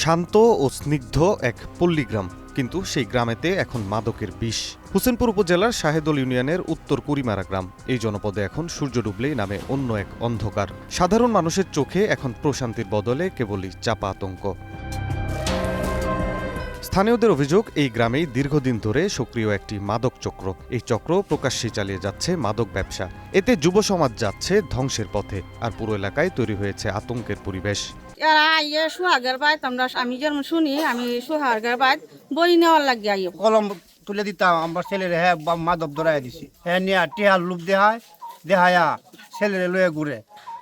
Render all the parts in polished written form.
শান্ত ও স্নিগ্ধ এক পল্লীগ্রাম, কিন্তু সেই গ্রামেতে এখন মাদকের বিষ। হোসেনপুর উপজেলার শাহেদল ইউনিয়নের উত্তর কুড়িমারা গ্রাম। এই জনপদে এখন সূর্য ডুবলেই নামে অন্য এক অন্ধকার। সাধারণ মানুষের চোখে এখন প্রশান্তির বদলে কেবলই চাপা আতঙ্ক। স্থানীয়দের অভিযোগ, এই গ্রামেই দীর্ঘদিন ধরে সক্রিয় একটি মাদক চক্র। এই চক্র প্রকাশ্যে চালিয়ে যাচ্ছে মাদক ব্যবসা। এতে যুব সমাজ যাচ্ছে ধ্বংসের পথে, আর পুরো এলাকায় তৈরি হয়েছে আতঙ্কের পরিবেশ। এরা আইয়ে সোহাগের বাইত আমি যেমন শুনি, আমি সোহাগের বাইত বই নেওয়ার লাগে আইয়ে কলম তুলে দিতাম আমার ছেলের, হ্যাঁ মাদক ধরাই দিছি, হ্যাঁ নিয়ে টিহার লুপ দেহায়া ছেলেরে লয়ে ঘুরে।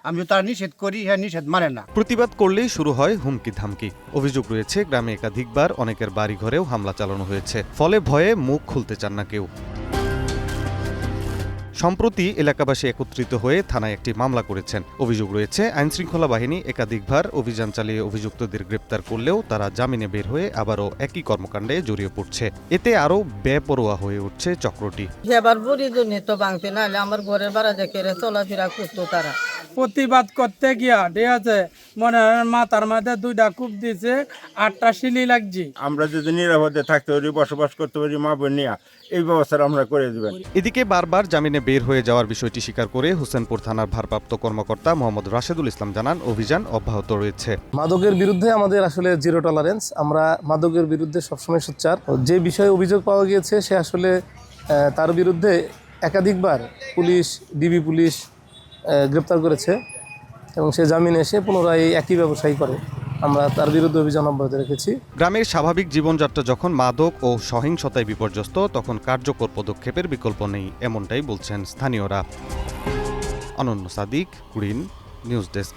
আমি তার নিষেধ করি, হ্যাঁ নিষেধ মানে না। প্রতিবাদ করলেই শুরু হয় হুমকি ধামকি। অভিযোগ রয়েছে, গ্রামে একাধিকবার অনেকের বাড়িঘরেও হামলা চালানো হয়েছে, ফলে ভয়ে মুখ খুলতে চান না কেউ। সম্প্রতি এলাকাবাসী একত্রিত হয়ে থানায় একটি মামলা করেছেন। অভিযোগ রয়েছে, আইনশৃঙ্খলা বাহিনী একাধিকবার অভিযান চালিয়ে অভিযুক্তদের গ্রেপ্তার করলেও তারা জামিনে বের হয়ে আবারও একই কর্মকাণ্ডে জড়িয়ে পড়ছে। এতে আরও বেপরোয়া হয়ে উঠছে চক্রটি। এবার বুড়ি দুর্নি তো ভাঙতে নাহলে আমার ঘরের বাড়া দেখে চলাফেরা করতো তারা। প্রতিবাদ করতে গিয়া ঠিক আছে, মনে হয় মাথার মাঝে 2টা কূপ দিছে, 8টা শিলি লাগছে। আমরা যদি নিরাপদে থাকতে পারি, বসবাস করতে পারি মা বোন নিয়ে, এই ব্যবস্থা আমরা করে দেবেন। এদিকে বারবার জামিনে বের হয়ে যাওয়ার বিষয়টি স্বীকার করে হোসেনপুর থানার ভারপ্রাপ্ত কর্মকর্তা মোহাম্মদ রাশেদুল ইসলাম জানান, অভিযান অব্যাহত রয়েছে। মাদকের বিরুদ্ধে আমাদের আসলে জিরো টলারেন্স। আমরা মাদকের বিরুদ্ধে সবসময় সোচ্চার। যে বিষয়ে অভিযোগ পাওয়া গিয়েছে সে আসলে তার বিরুদ্ধে একাধিকবার পুলিশ, ডিবি পুলিশ গ্রেপ্তার করেছে এবং সে জামিনে এসে পুনরায় একই ব্যবসায়ী করে। আমরা তার বিরুদ্ধে অভিযান অব্যাহত রেখেছি। গ্রামের স্বাভাবিক জীবনযাত্রা যখন মাদক ও সহিংসতায় বিপর্যস্ত, তখন কার্যকর পদক্ষেপের বিকল্প নেই, এমনটাই বলছেন স্থানীয়রা। অনন্য সাদিক, কুড়িন, নিউজ ডেস্ক।